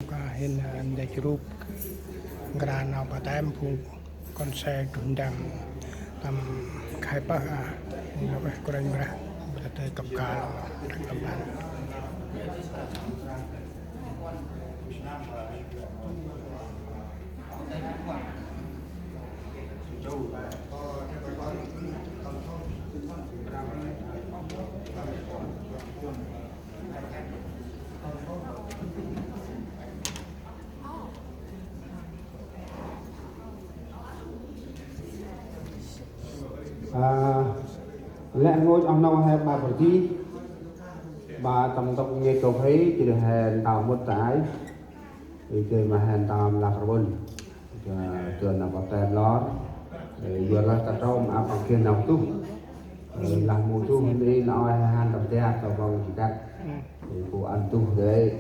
hiện đại group gran nào bà tem phụ con xe trúng đầm tầm khai bác nó phải có đánh ra là tới cặp cá đánh tầm bàn lẽ ngôi ông nào hay bà phải đi bà tầm tông nghe cầu thấy thì được hẹn tàu một trái thì chơi mà hẹn tàu là phải bún trường nào có tên lót vừa ra tập trong áp bằng kia nào tu làm mùa tu đi nói han tập đẹp tàu vòng chỉ cắt phụ ăn tu đấy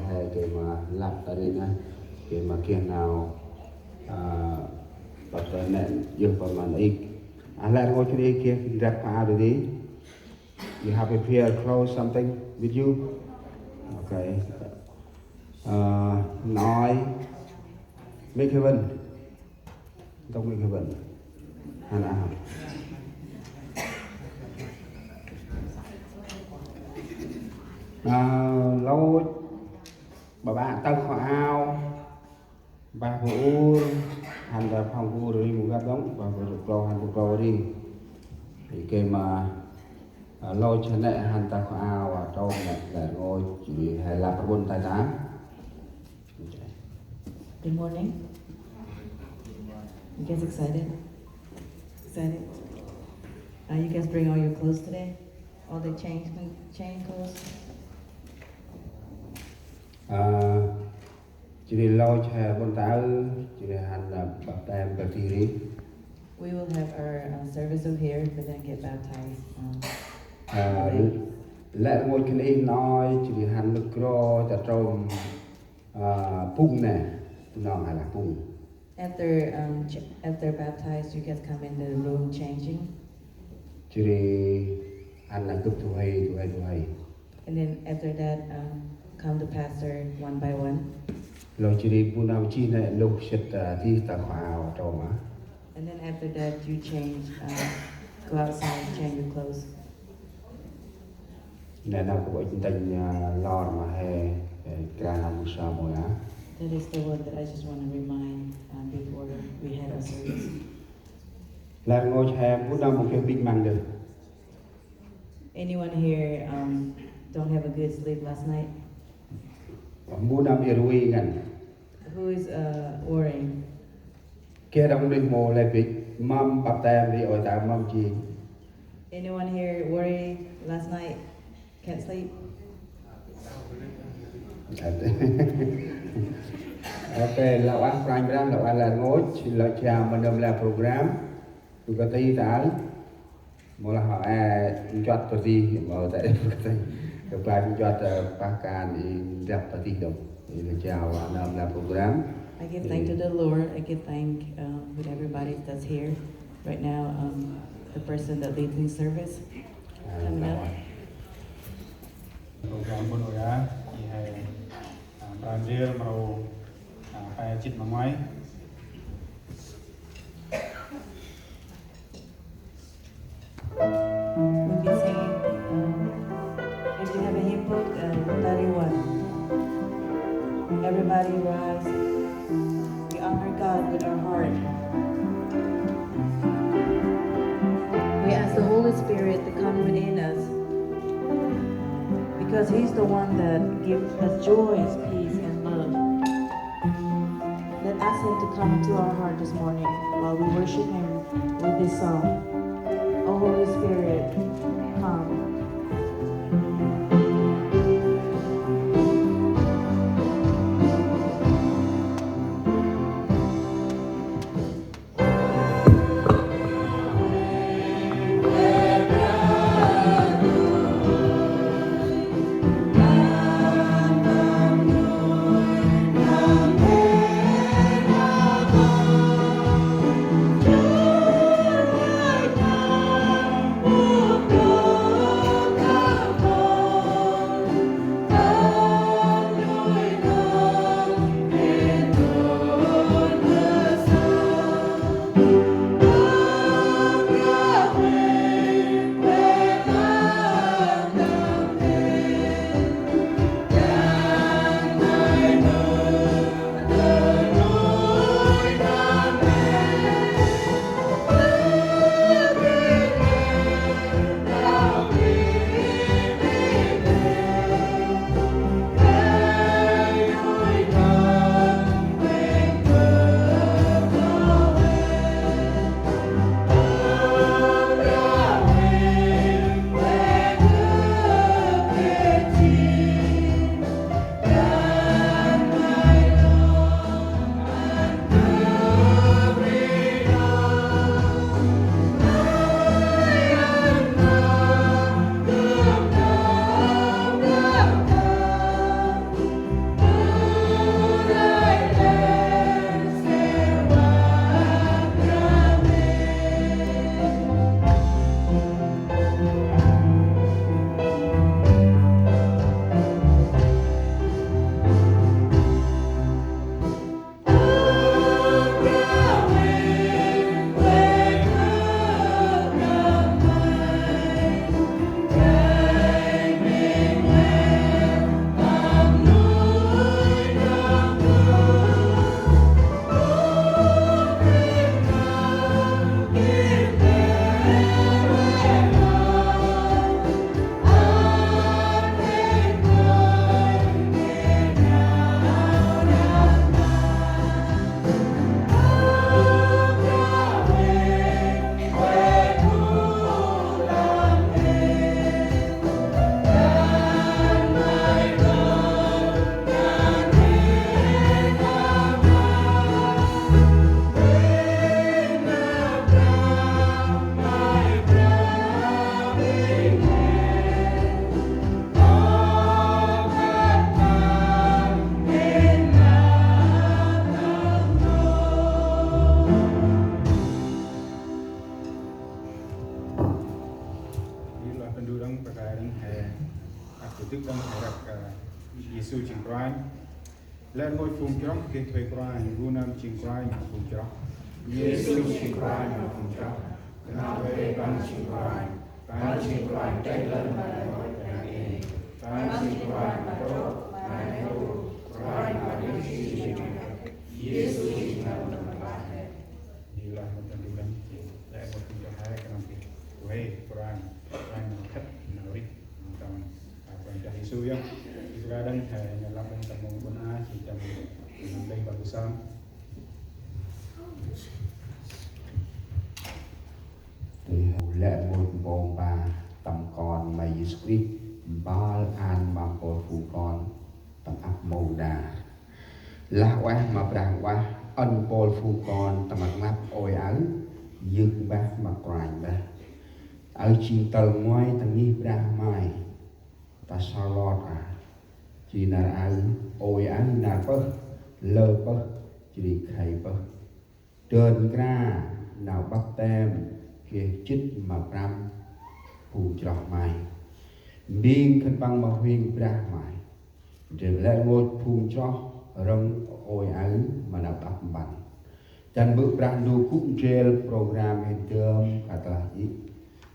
hay cái mà làm tại đây này cái mà kia nào tập tới nền dương vào màn ít let go to the kia grab out of the you have a pair clothes something with you okay nói make heaven don't make heaven hana lâu bà bạn tân họ ao bà phụ hành là phòng phụ rồi một gấp đống và được lo hành được lo đi thì cái mà lôi cho nè hành ta họ ao và trong này là ngồi chỉ hay là bốn tay tám. Good morning. You guys excited? Excited? You guys bring all your clothes today? All the chain clothes? Chỉ đi lo cho bốn tay chỉ để hành là bậc tam bậc thi đi. We will have our service over here, but then get baptized. Lẽ ngồi cái này nói chỉ để hành lực ro cho trong pung nè, nó hay là pung. After baptized, you guys come in the room changing. Chỉ để hành là cấp thu hay. And then after that, come the pastor one by one. Lo chỉ đi bu nam chi này lúc set thi ta khảo trong á. And then after that, you change, go outside, change your clothes. Nè nào cũng vậy tình lo mà hè cả năm sau mỗi á. That is the one that I just want to remind before we had our service. Là ngôi hè bu nam một cái big man được. Anyone here don't have a good sleep last night? Bu nam irui ngàn. Who is worrying? Kia đông đi mồ lại bị mâm bắp tem đi ở tại mâm chi. Anyone here worry last night? Can't sleep? Ok, lão ăn prime ram lão ăn là ngôi lão chào mình đâm là program tôi có tí tái một là họ chọn cái gì mà tại cái prime chọn ba can thì đẹp cái gì đâu thì là chào anh đâm là program. I give thanks to the Lord. I give thanks with everybody that's here right now. The person that leads in service coming up. Program buồn rồi á, thì hay Brazil màu phải chít mà máy. We'll be singing. If you have a hymn book, 31. Everybody rise. We honor God with our heart. We ask the Holy Spirit to come within us, because He's the one that gives us joy, peace, and love. Let's ask Him to come into our heart this morning while we worship Him with this song. Oh, Holy Spirit, come. Let ngôi phùng chóc kê thuê quay, vu nam chinh quay mà phùng chóc. Giêsu chinh quay mà phùng chóc, nào về ban chinh quay trái lên mà ngồi nhà đi, ban chinh quay mà đốt mà nấu, quay mà đi chinh Giêsu chinh nào mà bạn này. Inilah menentukan đại một phùng chóc hai cái năm kia, quay quay mà khất nổi, trong quay cho Giêsu ya. Juga dan hanya lapan temu guna kita mengenai bagusan. Lệ một bồn bà tầm con mày script ba an ba bồn phụ con tầm áp màu đà là quá mà đàng quá ân bồn phụ con tầm áp ngắp ôi áo dương bác mà quảng bà ở trên tờ ngoài tầm nghi ra mai ta sao lọt à chỉ là áo ôi áo là bơ lơ bơ chỉ khay bơ trơn ra nào bắt tem kia chích mà ram phù trọc mày biên khăn băng mà huyên ra mày rồi lại ngồi phù cho rong ôi áo mà nào tập bằng dan bước ra đu cũng gel program hiện trường kata ít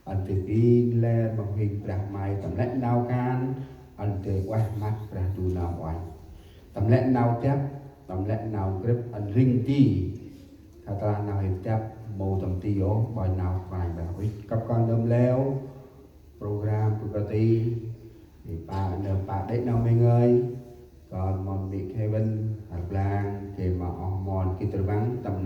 anh tự tin lên mà huyên ra mày tầm lãnh nào can anh tự quay mắt ra đu nào quay tầm lãnh nào tiếp tầm lãnh nào grip anh ring ti kata nào hiện tiếp mô tầm tiêu bài nào vài bài với các con đâm leo program của công ty thì bà đấy nào mình ơi còn mòn bị Kevin hoặc là kể mà mòn kia từ vắng tầm